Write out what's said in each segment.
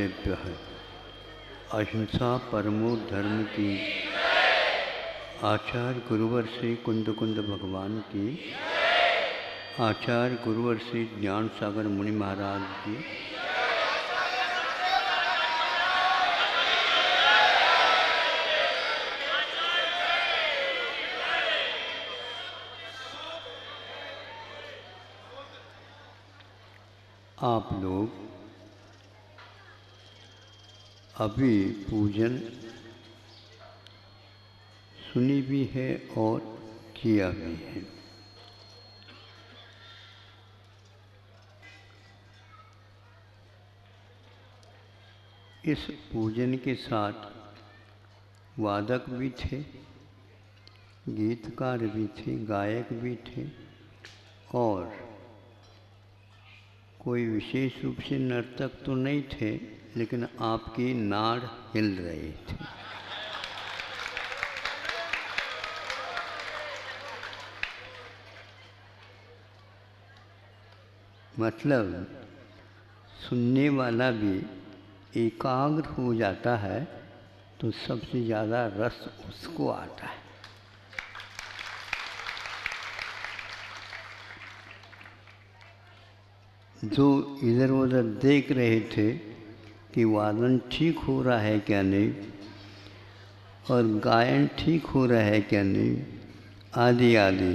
गुरुवरेभ्यः अहिंसा परमो धर्म की। आचार्य गुरुवर श्री कुंद कुंद भगवान की। आचार्य गुरुवर श्री ज्ञान सागर मुनि महाराज की। आप लोग अभी पूजन सुनी भी है और किया भी है। इस पूजन के साथ वादक भी थे, गीतकार भी थे, गायक भी थे और कोई विशेष रूप से नर्तक तो नहीं थे, लेकिन आपकी नाड़ हिल रही थी। मतलब सुनने वाला भी एकाग्र हो जाता है तो सबसे ज़्यादा रस उसको आता है। जो इधर उधर देख रहे थे कि वादन ठीक हो रहा है क्या नहीं और गायन ठीक हो रहा है क्या नहीं आदि आदि,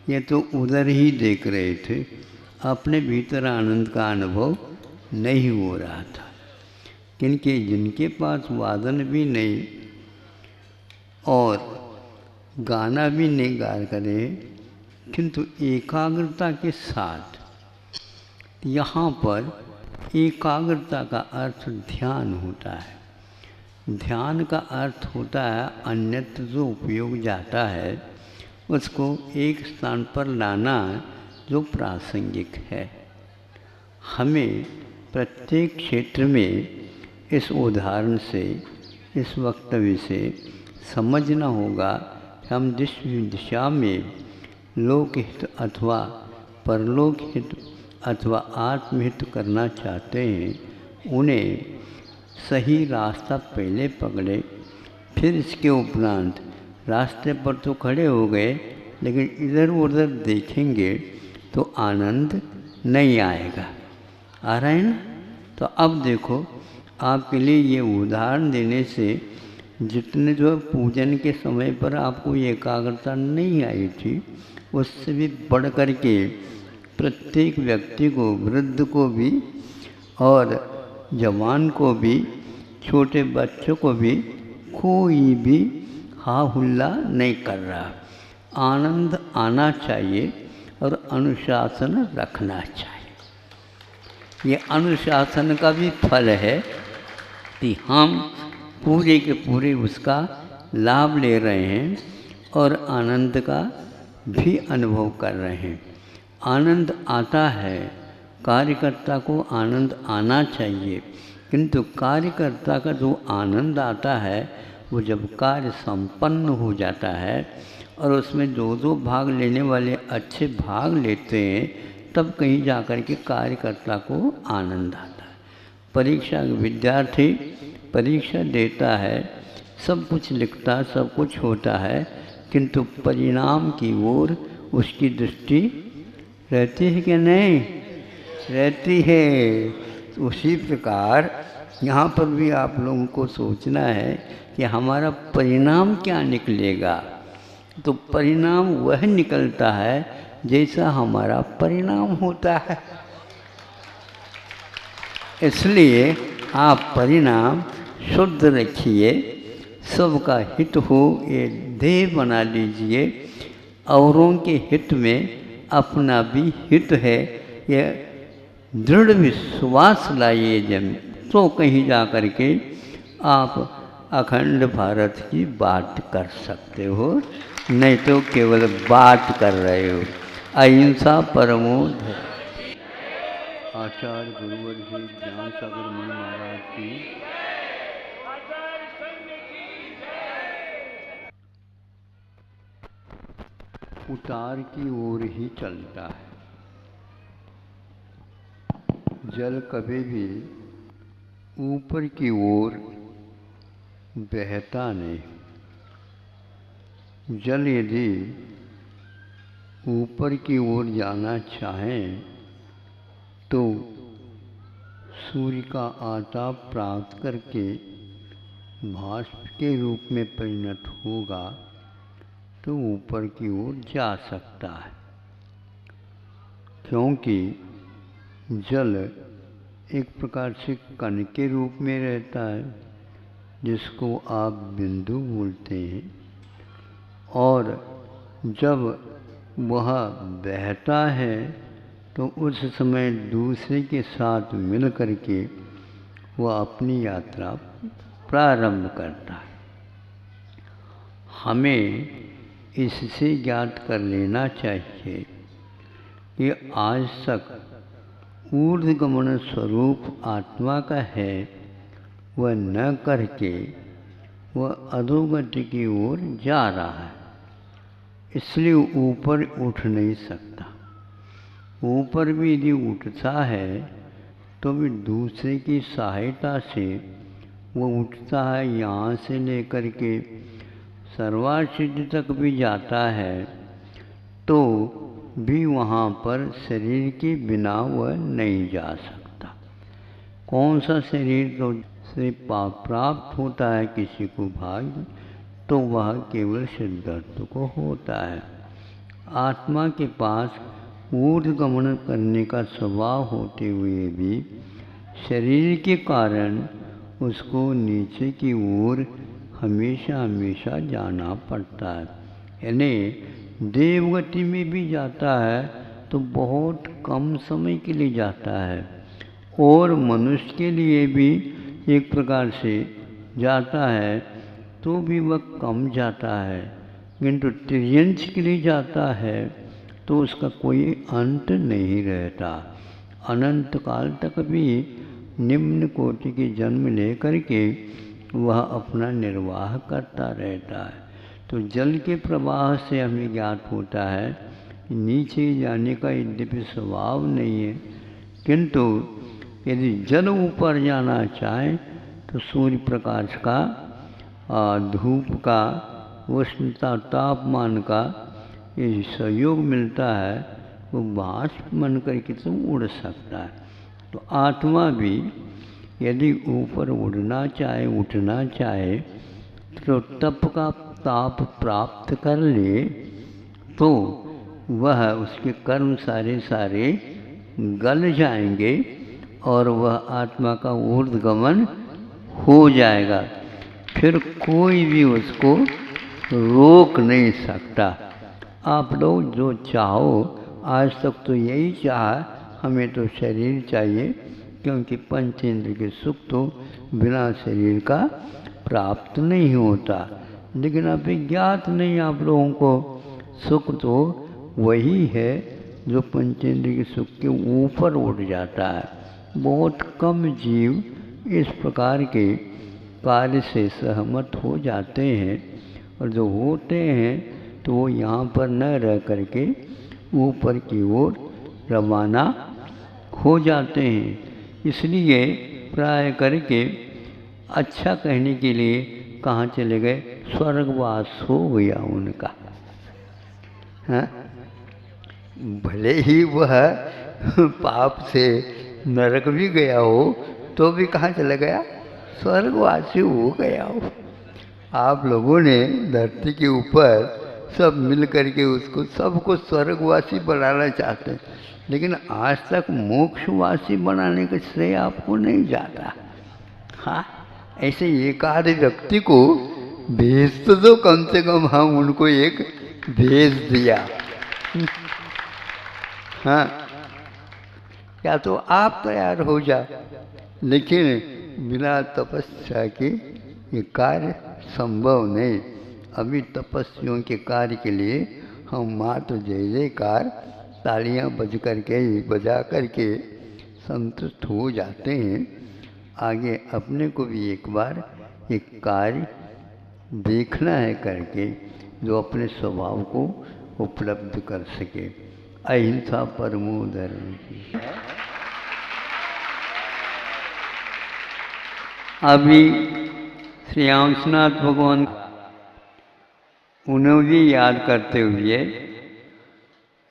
ये तो उधर ही देख रहे थे, अपने भीतर आनंद का अनुभव नहीं हो रहा था। क्योंकि जिनके पास वादन भी नहीं और गाना भी नहीं गा करे, किंतु एकाग्रता के साथ, यहाँ पर एकाग्रता का अर्थ ध्यान होता है। ध्यान का अर्थ होता है अन्यत्र जो उपयोग जाता है उसको एक स्थान पर लाना जो प्रासंगिक है। हमें प्रत्येक क्षेत्र में इस उदाहरण से, इस वक्तव्य से समझना होगा कि हम जिस दिशा में लोकहित अथवा परलोक हित अथवा आत्महित करना चाहते हैं, उन्हें सही रास्ता पहले पकड़े, फिर इसके उपरांत रास्ते पर तो खड़े हो गए, लेकिन इधर उधर देखेंगे तो आनंद नहीं आएगा। आ रहा है ना? तो अब देखो, आपके लिए ये उदाहरण देने से जितने जो पूजन के समय पर आपको ये एकाग्रता नहीं आई थी, उससे भी बढ़ कर के प्रत्येक व्यक्ति को, वृद्ध को भी और जवान को भी, छोटे बच्चों को भी, कोई भी हा हुल्ला नहीं कर रहा। आनंद आना चाहिए और अनुशासन रखना चाहिए। ये अनुशासन का भी फल है कि हम पूरे के पूरे उसका लाभ ले रहे हैं और आनंद का भी अनुभव कर रहे हैं। आनंद आता है, कार्यकर्ता को आनंद आना चाहिए, किंतु कार्यकर्ता का जो आनंद आता है वो जब कार्य संपन्न हो जाता है और उसमें जो भाग लेने वाले अच्छे भाग लेते हैं, तब कहीं जाकर के कार्यकर्ता को आनंद आता है। परीक्षा विद्यार्थी परीक्षा देता है, सब कुछ लिखता, सब कुछ होता है, किंतु परिणाम की ओर उसकी दृष्टि रहती है कि नहीं? रहती है। उसी प्रकार यहाँ पर भी आप लोगों को सोचना है कि हमारा परिणाम क्या निकलेगा। तो परिणाम वह निकलता है जैसा हमारा परिणाम होता है। इसलिए आप परिणाम शुद्ध रखिए, सबका हित हो ये ध्येय बना लीजिए। औरों के हित में अपना भी हित है, यह दृढ़ विश्वास लाइए। जब तो कहीं जा कर के आप अखंड भारत की बात कर सकते हो, नहीं तो केवल बात कर रहे हो। अहिंसा परमो धर्म। आचार्य गुरुवर जी ज्ञान सागर मुनि महाराज की। उतार की ओर ही चलता है। जल कभी भी ऊपर की ओर बहता नहीं। जल यदि ऊपर की ओर जाना चाहें तो सूर्य का आताप प्राप्त करके भास्प के रूप में परिणत होगा तो ऊपर की ओर जा सकता है, क्योंकि जल एक प्रकार से कण के रूप में रहता है जिसको आप बिंदु बोलते हैं, और जब वह बहता है तो उस समय दूसरे के साथ मिल करके वह अपनी यात्रा प्रारंभ करता है। हमें इससे ज्ञात कर लेना चाहिए कि आज तक ऊर्ध्वगमन स्वरूप आत्मा का है वह न करके वह अधोगति की ओर जा रहा है, इसलिए ऊपर उठ नहीं सकता। ऊपर भी यदि उठता है तो भी दूसरे की सहायता से वो उठता है, यहाँ से लेकर के सर्वासिद्धि तक भी जाता है, तो भी वहाँ पर शरीर के बिना वह नहीं जा सकता। कौन सा शरीर तो से प्राप्त होता है किसी को भाग्य, तो वह केवल सिद्धत्व को होता है। आत्मा के पास ऊर्ध्वगमन करने का स्वभाव होते हुए भी शरीर के कारण उसको नीचे की ओर हमेशा हमेशा जाना पड़ता है। यानी देवगति में भी जाता है तो बहुत कम समय के लिए जाता है, और मनुष्य के लिए भी एक प्रकार से जाता है तो भी वह कम जाता है, किंतु तिर्यंश के लिए जाता है तो उसका कोई अंत नहीं रहता। अनंत काल तक भी निम्न कोटि के जन्म लेकर के वह अपना निर्वाह करता रहता है। तो जल के प्रवाह से हमें ज्ञात होता है कि नीचे जाने का यद्यपि स्वभाव नहीं है, किंतु यदि जल ऊपर जाना चाहे तो सूर्य प्रकाश का, धूप का, उष्णता तापमान का ये सहयोग मिलता है, वो बाष्प बन करके तो उड़ सकता है। तो आत्मा भी यदि ऊपर उड़ना चाहे, उठना चाहे, तो तप का ताप प्राप्त कर ले तो वह उसके कर्म सारे सारे गल जाएंगे और वह आत्मा का ऊर्ध्वगमन हो जाएगा। फिर कोई भी उसको रोक नहीं सकता। आप लोग जो चाहो, आज तक तो यही चाहा हमें तो शरीर चाहिए, क्योंकि पंचेंद्र के सुख तो बिना शरीर का प्राप्त नहीं होता। लेकिन अभी ज्ञात नहीं आप लोगों को, सुख तो वही है जो पंचेंद्र के सुख के ऊपर उठ जाता है। बहुत कम जीव इस प्रकार के कार्य से सहमत हो जाते हैं, और जो होते हैं तो वो यहाँ पर न रह करके ऊपर की ओर रवाना हो जाते हैं। इसलिए प्राय करके अच्छा कहने के लिए कहाँ चले गए, स्वर्गवास हो गया उनका। हाँ, भले ही वह पाप से नरक भी गया हो तो भी कहाँ चला गया, स्वर्गवासी हो गया हो। आप लोगों ने धरती के ऊपर सब मिल करके उसको सबको स्वर्गवासी बनाना चाहते हैं, लेकिन आज तक मोक्षवासी बनाने का श्रेय आपको नहीं जाता। हाँ, ऐसे एक आधे व्यक्ति को भेज तो दो, कम से कम हम उनको एक भेज दिया। हाँ, या तो आप तैयार हो जा, लेकिन बिना तपस्या के ये कार्य संभव नहीं। अभी तपस्वियों के कार्य के लिए हम मात्र जय जयकार तालियां बजा करके संतुष्ट हो जाते हैं। आगे अपने को भी एक बार एक कार्य देखना है करके जो अपने स्वभाव को उपलब्ध कर सके। अहिंसा परमो धर्म की। अभी श्री अंशनाथ भगवान उन्हें भी याद करते हुए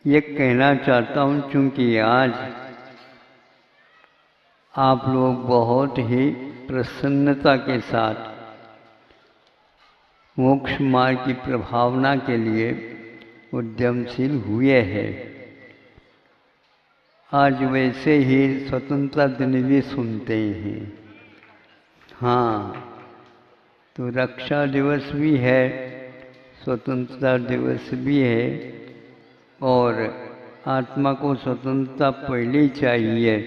ये कहना चाहता हूँ, क्योंकि आज आप लोग बहुत ही प्रसन्नता के साथ मोक्ष मार्ग की प्रभावना के लिए उद्यमशील हुए हैं। आज वैसे ही स्वतंत्रता दिन भी सुनते हैं। हाँ, तो रक्षा दिवस भी है, स्वतंत्रता दिवस भी है, और आत्मा को स्वतंत्रता पहले ही चाहिए,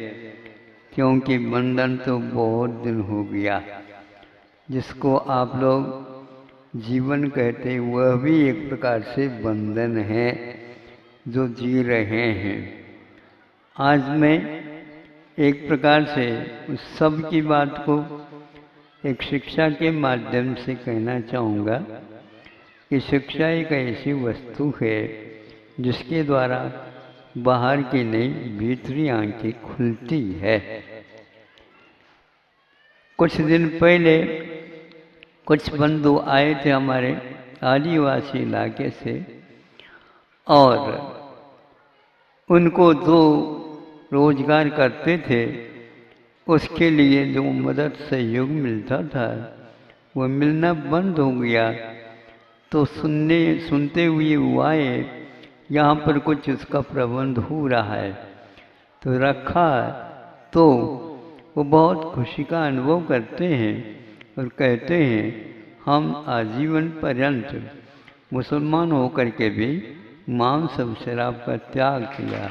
क्योंकि बंधन तो बहुत दिन हो गया। जिसको आप लोग जीवन कहते हैं वह भी एक प्रकार से बंधन है जो जी रहे हैं। आज मैं एक प्रकार से उस सब की बात को एक शिक्षा के माध्यम से कहना चाहूँगा कि शिक्षा एक ऐसी वस्तु है जिसके द्वारा बाहर की नहीं भीतरी आंखें खुलती है। कुछ दिन पहले कुछ बंधु आए थे हमारे आदिवासी इलाके से, और उनको जो रोजगार करते थे उसके लिए जो मदद सहयोग मिलता था वो मिलना बंद हो गया। तो सुनते हुए वो आए, यहाँ पर कुछ उसका प्रबंध हो रहा है, तो रखा। तो वो बहुत खुशी का अनुभव करते हैं और कहते हैं हम आजीवन पर्यंत मुसलमान होकर के भी मांस और शराब का त्याग किया।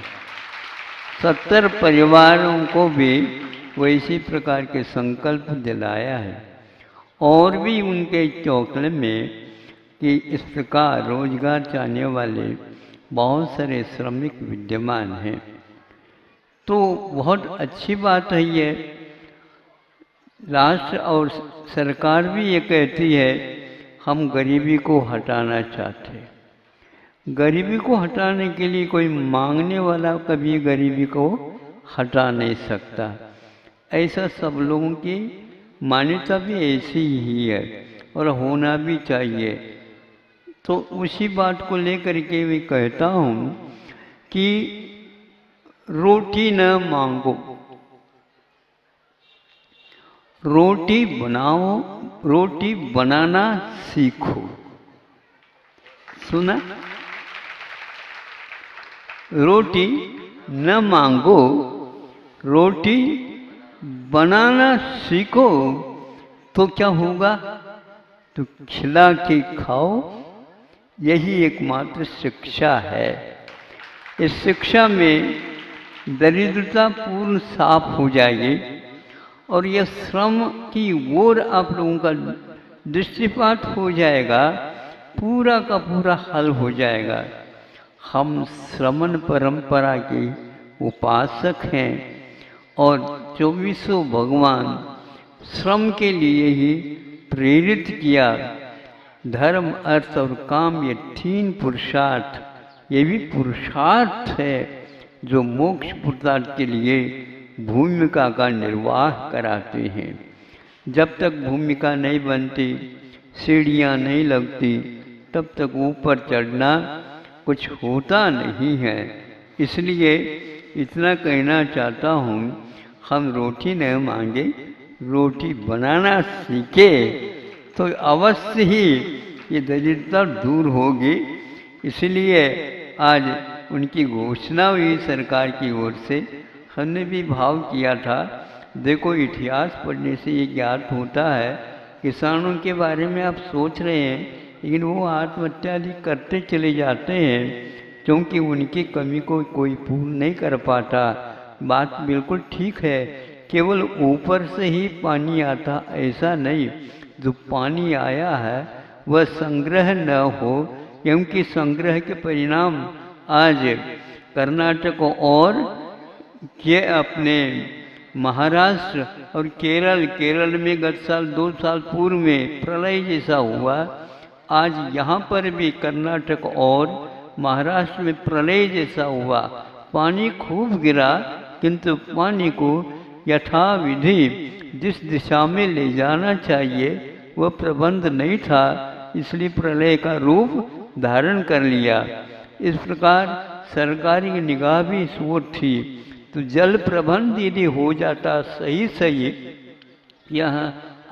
70 परिवारों को भी वो इसी प्रकार के संकल्प दिलाया है, और भी उनके चौकड़े में कि इस प्रकार रोजगार चाहने वाले बहुत सारे श्रमिक विद्यमान हैं। तो बहुत अच्छी बात है ये। राष्ट्र और सरकार भी ये कहती है हम गरीबी को हटाना चाहते हैं। गरीबी को हटाने के लिए कोई मांगने वाला कभी गरीबी को हटा नहीं सकता। ऐसा सब लोगों की मान्यता भी ऐसी ही है और होना भी चाहिए। तो उसी बात को लेकर के मैं कहता हूँ कि रोटी न मांगो, रोटी बनाओ, रोटी बनाना सीखो। सुना? रोटी न मांगो, रोटी बनाना सीखो, तो क्या होगा? तो खिला के खाओ। यही एकमात्र शिक्षा है। इस शिक्षा में दरिद्रता पूर्ण साफ हो जाएगी और यह श्रम की ओर आप लोगों का दृष्टिपात हो जाएगा, पूरा का पूरा हल हो जाएगा। हम श्रमण परंपरा के उपासक हैं और 24 भगवान श्रम के लिए ही प्रेरित किया। धर्म, अर्थ और काम, ये 3 पुरुषार्थ, ये भी पुरुषार्थ है जो मोक्ष पुरुषार्थ के लिए भूमिका का निर्वाह कराते हैं। जब तक भूमिका नहीं बनती, सीढ़ियाँ नहीं लगती, तब तक ऊपर चढ़ना कुछ होता नहीं है। इसलिए इतना कहना चाहता हूँ, हम रोटी न मांगे, रोटी बनाना सीखे तो अवश्य ही ये दरिद्रता दूर होगी। इसलिए आज उनकी घोषणा हुई सरकार की ओर से, हमने भी भाव किया था। देखो, इतिहास पढ़ने से ये ज्ञात होता है, किसानों के बारे में आप सोच रहे हैं लेकिन वो आत्महत्या भी करते चले जाते हैं क्योंकि उनकी कमी को कोई पूर्ण नहीं कर पाता। बात बिल्कुल ठीक है, केवल ऊपर से ही पानी आता ऐसा नहीं, जो पानी आया है वह संग्रह न हो, क्योंकि संग्रह के परिणाम आज कर्नाटक और के अपने महाराष्ट्र और केरल में गत साल 2 साल पूर्व में प्रलय जैसा हुआ। आज यहाँ पर भी कर्नाटक और महाराष्ट्र में प्रलय जैसा हुआ। पानी खूब गिरा, किंतु पानी को यथाविधि जिस दिशा में ले जाना चाहिए वह प्रबंध नहीं था, इसलिए प्रलय का रूप धारण कर लिया। इस प्रकार सरकार की निगाह भी इस ओर थी, तो जल प्रबंध यदि हो जाता सही सही, यह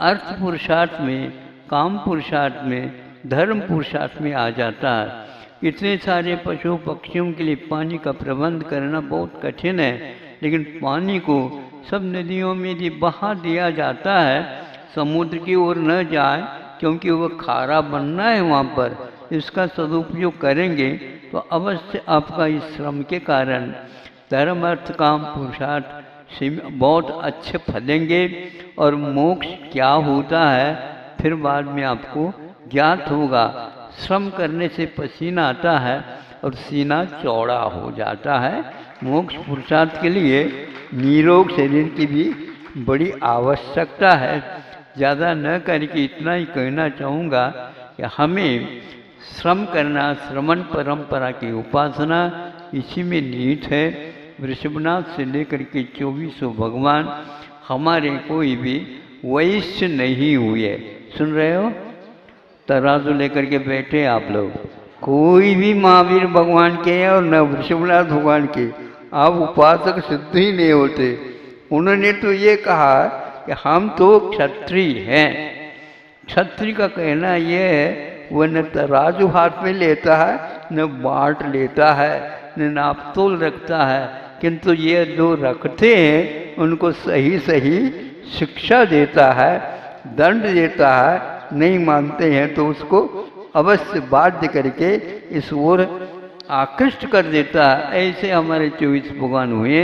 अर्थ पुरुषार्थ में, काम पुरुषार्थ में, धर्म पुरुषार्थ में आ जाता है। इतने सारे पशु पक्षियों के लिए पानी का प्रबंध करना बहुत कठिन है, लेकिन पानी को सब नदियों में यदि बहा दिया जाता है, समुद्र की ओर न जाए, क्योंकि वह खारा बनना है वहाँ पर, इसका सदुपयोग करेंगे तो अवश्य आपका इस श्रम के कारण धर्म अर्थ काम पुरुषार्थ बहुत अच्छे फलेंगे। और मोक्ष क्या होता है फिर बाद में आपको ज्ञात होगा। श्रम करने से पसीना आता है और सीना चौड़ा हो जाता है। मोक्ष पुरुषार्थ के लिए निरोग शरीर की भी बड़ी आवश्यकता है। ज़्यादा न करके इतना ही कहना चाहूँगा कि हमें श्रम करना, श्रमण परंपरा की उपासना इसी में निहित है। वृषभनाथ से लेकर के 2400 भगवान हमारे कोई भी वैश्य नहीं हुए। सुन रहे हो? तराजू लेकर के बैठे आप लोग, कोई भी महावीर भगवान के हैं और न वृषभनाथ भगवान के, आप उपासक सिद्ध ही नहीं होते। उन्होंने तो ये कहा कि हम तो क्षत्रिय हैं। क्षत्रिय का कहना ये है वह न तराजू हाथ में लेता है, न बाट लेता है, न नापतोल रखता है, किंतु ये जो रखते हैं उनको सही सही शिक्षा देता है, दंड देता है। नहीं मानते हैं तो उसको अवश्य बाध्य करके इस ओर आकृष्ट कर देता है। ऐसे हमारे 24 भगवान हुए,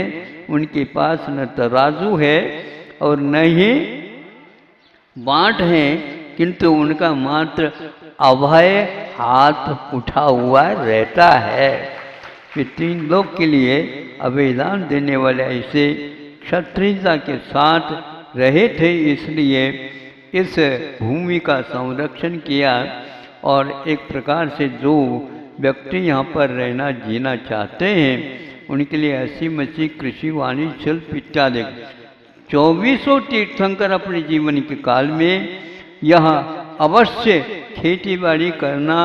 उनके पास न तराजू है और न ही बाँट है, किंतु उनका मात्र अभय हाथ उठा हुआ रहता है। ये 3 लोक के लिए अभयदान देने वाले ऐसे क्षत्रियता के साथ रहे थे, इसलिए इस भूमि का संरक्षण किया। और एक प्रकार से जो व्यक्ति यहाँ पर रहना जीना चाहते हैं उनके लिए हंसी मसी कृषि वाणिज्य शिल्प इत्यादि 2400 तीर्थंकर अपने जीवन के काल में यहाँ अवश्य खेती बाड़ी करना,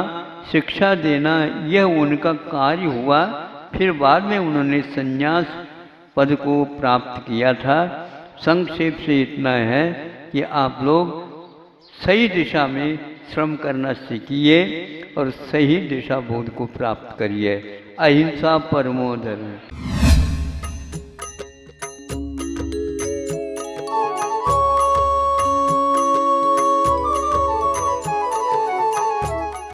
शिक्षा देना, यह उनका कार्य हुआ। फिर बाद में उन्होंने संन्यास पद को प्राप्त किया था। संक्षेप से इतना है कि आप लोग सही दिशा में श्रम करना सीखिए और सही दिशा बोध को प्राप्त करिए। अहिंसा परमो धर्म।